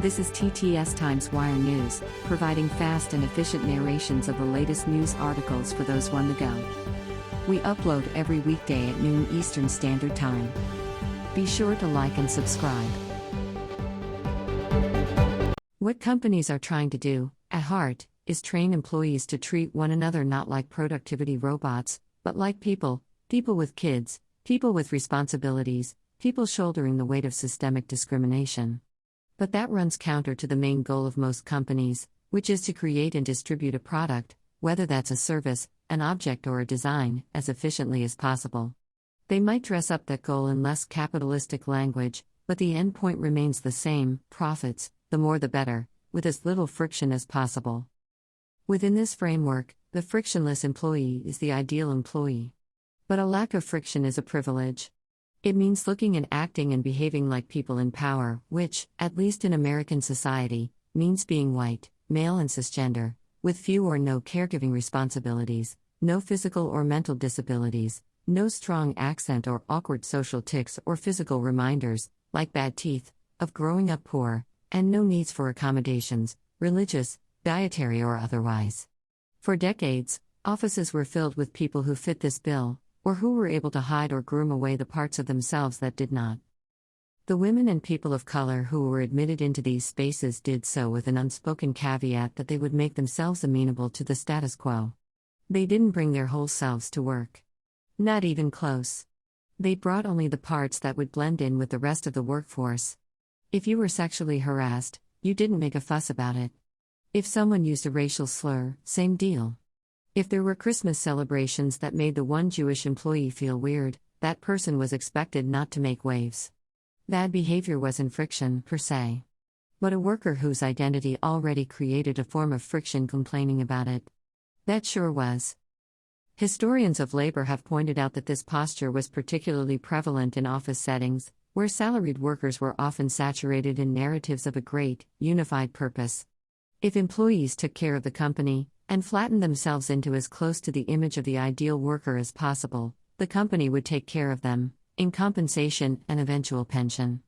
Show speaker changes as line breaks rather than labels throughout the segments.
This is TTS Times Wire News, providing fast and efficient narrations of the latest news articles for those on the go. We upload every weekday at noon Eastern Standard Time. Be sure to like and subscribe. What companies are trying to do, at heart, is train employees to treat one another not like productivity robots, but like people with kids, people with responsibilities, people shouldering the weight of systemic discrimination. But that runs counter to the main goal of most companies, which is to create and distribute a product, whether that's a service, an object, or a design, as efficiently as possible. They might dress up that goal in less capitalistic language, but the end point remains the same: profits, the more the better, with as little friction as possible. Within this framework, the frictionless employee is the ideal employee. But a lack of friction is a privilege. It means looking and acting and behaving like people in power, which, at least in American society, means being white, male and cisgender, with few or no caregiving responsibilities, no physical or mental disabilities, no strong accent or awkward social tics or physical reminders, like bad teeth, of growing up poor, and no needs for accommodations, religious, dietary or otherwise. For decades, offices were filled with people who fit this bill, or who were able to hide or groom away the parts of themselves that did not. The women and people of color who were admitted into these spaces did so with an unspoken caveat that they would make themselves amenable to the status quo. They didn't bring their whole selves to work. Not even close. They brought only the parts that would blend in with the rest of the workforce. If you were sexually harassed, you didn't make a fuss about it. If someone used a racial slur, same deal. If there were Christmas celebrations that made the one Jewish employee feel weird, that person was expected not to make waves. Bad behavior wasn't friction, per se. But a worker whose identity already created a form of friction complaining about it. That sure was. Historians of labor have pointed out that this posture was particularly prevalent in office settings, where salaried workers were often saturated in narratives of a great, unified purpose. If employees took care of the company, and flattened themselves into as close to the image of the ideal worker as possible, the company would take care of them, in compensation and eventual pension.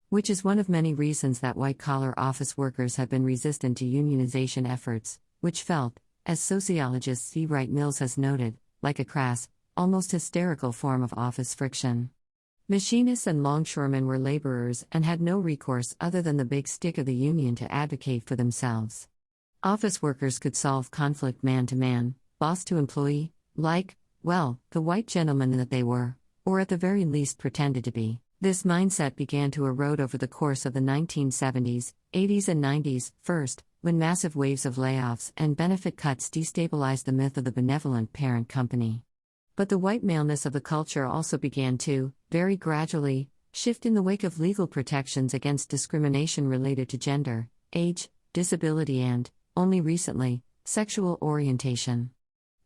Which is one of many reasons that white-collar office workers have been resistant to unionization efforts, which felt, as sociologist C. Wright Mills has noted, like a crass, almost hysterical form of office friction. Machinists and longshoremen were laborers and had no recourse other than the big stick of the union to advocate for themselves. Office workers could solve conflict man to man, boss to employee, like, well, the white gentlemen that they were, or at the very least pretended to be. This mindset began to erode over the course of the 1970s, 80s and 90s, first, when massive waves of layoffs and benefit cuts destabilized the myth of the benevolent parent company. But the white maleness of the culture also began to, very gradually, shift in the wake of legal protections against discrimination related to gender, age, disability and, only recently, sexual orientation.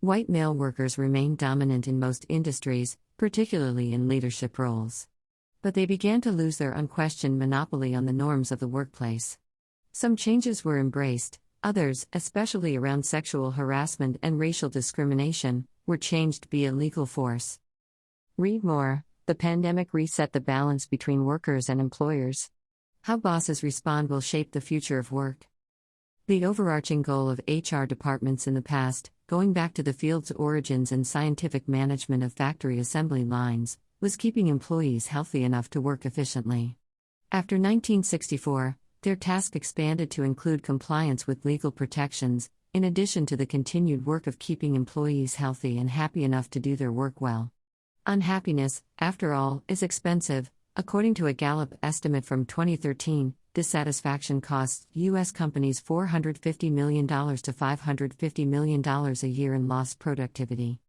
White male workers remained dominant in most industries, particularly in leadership roles. But they began to lose their unquestioned monopoly on the norms of the workplace. Some changes were embraced, others, especially around sexual harassment and racial discrimination, were changed via legal force. Read more: The pandemic reset the balance between workers and employers. How bosses respond will shape the future of work. The overarching goal of HR departments in the past, going back to the field's origins and scientific management of factory assembly lines, was keeping employees healthy enough to work efficiently. After 1964, their task expanded to include compliance with legal protections, in addition to the continued work of keeping employees healthy and happy enough to do their work well. Unhappiness, after all, is expensive. According to a Gallup estimate from 2013, dissatisfaction costs U.S. companies $450 million to $550 million a year in lost productivity.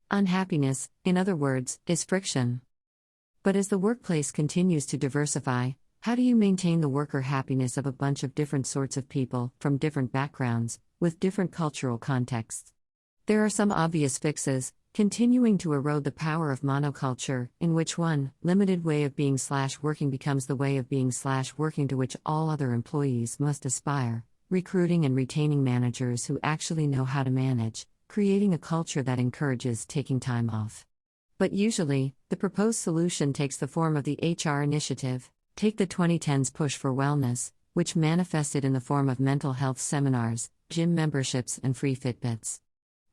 Unhappiness, in other words, is friction. But as the workplace continues to diversify, how do you maintain the worker happiness of a bunch of different sorts of people, from different backgrounds, with different cultural contexts? There are some obvious fixes: continuing to erode the power of monoculture, in which one limited way of being /working becomes the way of being /working to which all other employees must aspire, recruiting and retaining managers who actually know how to manage, creating a culture that encourages taking time off. But usually, the proposed solution takes the form of the HR initiative. Take the 2010s push for wellness, which manifested in the form of mental health seminars, gym memberships, and free Fitbits.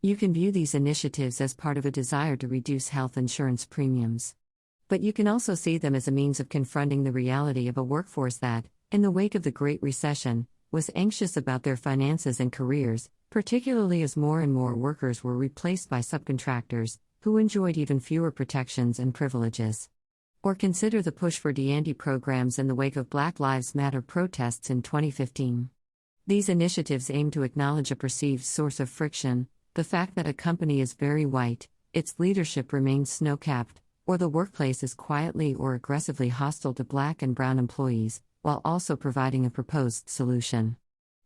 You can view these initiatives as part of a desire to reduce health insurance premiums. But you can also see them as a means of confronting the reality of a workforce that, in the wake of the Great Recession, was anxious about their finances and careers, particularly as more and more workers were replaced by subcontractors, who enjoyed even fewer protections and privileges. Or consider the push for D&D programs in the wake of Black Lives Matter protests in 2015. These initiatives aim to acknowledge a perceived source of friction, the fact that a company is very white, its leadership remains snow-capped, or the workplace is quietly or aggressively hostile to Black and brown employees, while also providing a proposed solution.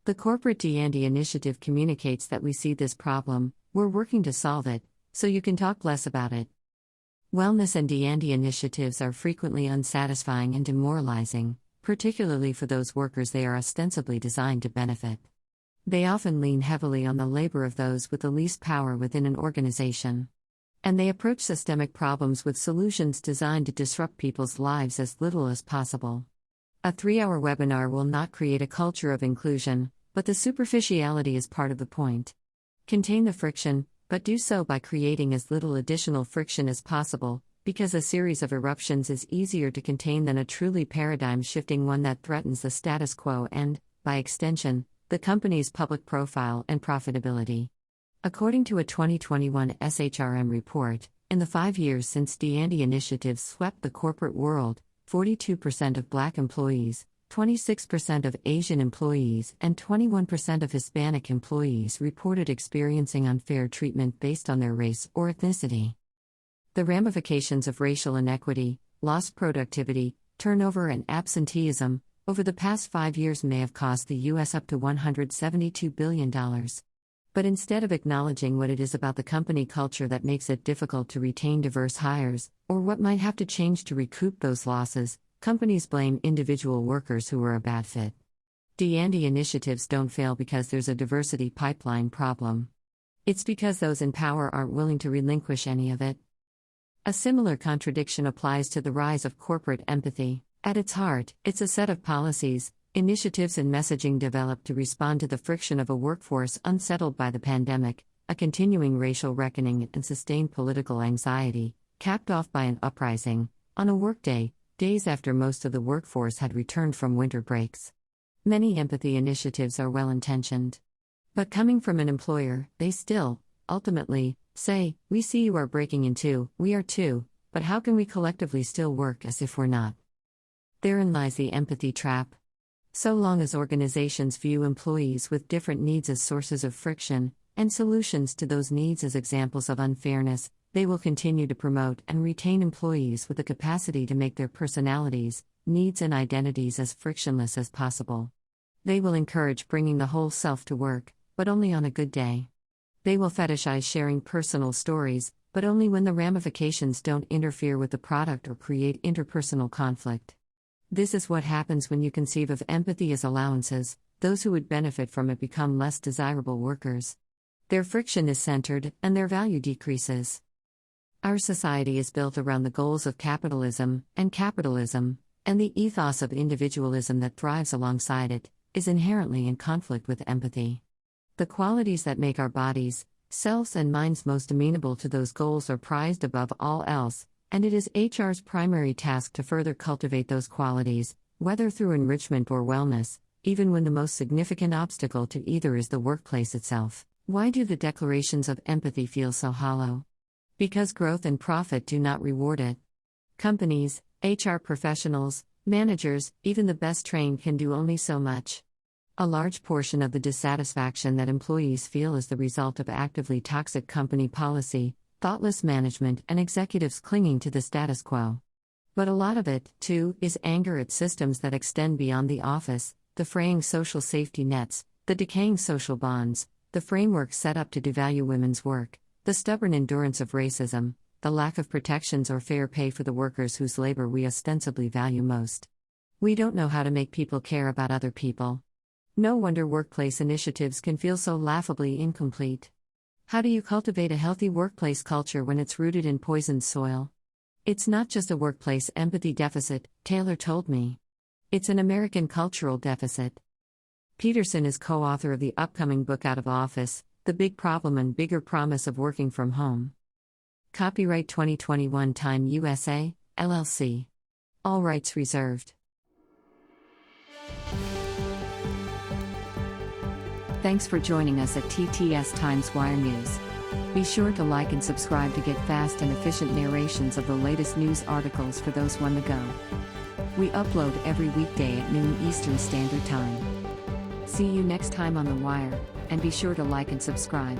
The corporate D&D initiative communicates that we see this problem, we're working to solve it, so you can talk less about it. Wellness and D&D initiatives are frequently unsatisfying and demoralizing, particularly for those workers they are ostensibly designed to benefit. They often lean heavily on the labor of those with the least power within an organization. And they approach systemic problems with solutions designed to disrupt people's lives as little as possible. A 3-hour webinar will not create a culture of inclusion, but the superficiality is part of the point. Contain the friction, but do so by creating as little additional friction as possible, because a series of eruptions is easier to contain than a truly paradigm-shifting one that threatens the status quo and, by extension, the company's public profile and profitability. According to a 2021 SHRM report, in the 5 years since D&D initiatives swept the corporate world, 42% of Black employees, 26% of Asian employees, and 21% of Hispanic employees reported experiencing unfair treatment based on their race or ethnicity. The ramifications of racial inequity, lost productivity, turnover, and absenteeism over the past 5 years may have cost the U.S. up to $172 billion. But instead of acknowledging what it is about the company culture that makes it difficult to retain diverse hires, or what might have to change to recoup those losses, companies blame individual workers who are a bad fit. D&D initiatives don't fail because there's a diversity pipeline problem. It's because those in power aren't willing to relinquish any of it. A similar contradiction applies to the rise of corporate empathy. At its heart, it's a set of policies, initiatives, and messaging developed to respond to the friction of a workforce unsettled by the pandemic, a continuing racial reckoning, and sustained political anxiety, capped off by an uprising, on a workday, days after most of the workforce had returned from winter breaks. Many empathy initiatives are well-intentioned. But coming from an employer, they still, ultimately, say, "We see you are breaking in too, we are too, but how can we collectively still work as if we're not?" Therein lies the empathy trap. So long as organizations view employees with different needs as sources of friction, and solutions to those needs as examples of unfairness, they will continue to promote and retain employees with the capacity to make their personalities, needs, and identities as frictionless as possible. They will encourage bringing the whole self to work, but only on a good day. They will fetishize sharing personal stories, but only when the ramifications don't interfere with the product or create interpersonal conflict. This is what happens when you conceive of empathy as allowances. Those who would benefit from it become less desirable workers. Their friction is centered, and their value decreases. Our society is built around the goals of capitalism, and the ethos of individualism that thrives alongside it, is inherently in conflict with empathy. The qualities that make our bodies, selves, and minds most amenable to those goals are prized above all else, and it is HR's primary task to further cultivate those qualities, whether through enrichment or wellness, even when the most significant obstacle to either is the workplace itself. Why do the declarations of empathy feel so hollow? Because growth and profit do not reward it. Companies, HR professionals, managers, even the best trained can do only so much. A large portion of the dissatisfaction that employees feel is the result of actively toxic company policy, thoughtless management, and executives clinging to the status quo. But a lot of it, too, is anger at systems that extend beyond the office, the fraying social safety nets, the decaying social bonds, the framework set up to devalue women's work, the stubborn endurance of racism, the lack of protections or fair pay for the workers whose labor we ostensibly value most. We don't know how to make people care about other people. No wonder workplace initiatives can feel so laughably incomplete. How do you cultivate a healthy workplace culture when it's rooted in poisoned soil? It's not just a workplace empathy deficit, Taylor told me. It's an American cultural deficit. Petersen is co-author of the upcoming book Out of Office, The Big Problem and Bigger Promise of Working from Home. Copyright 2021 Time USA, LLC. All rights reserved. Thanks for joining us at TTS Times Wire News. Be sure to like and subscribe to get fast and efficient narrations of the latest news articles for those on the go. We upload every weekday at noon Eastern Standard Time. See you next time on The Wire, and be sure to like and subscribe.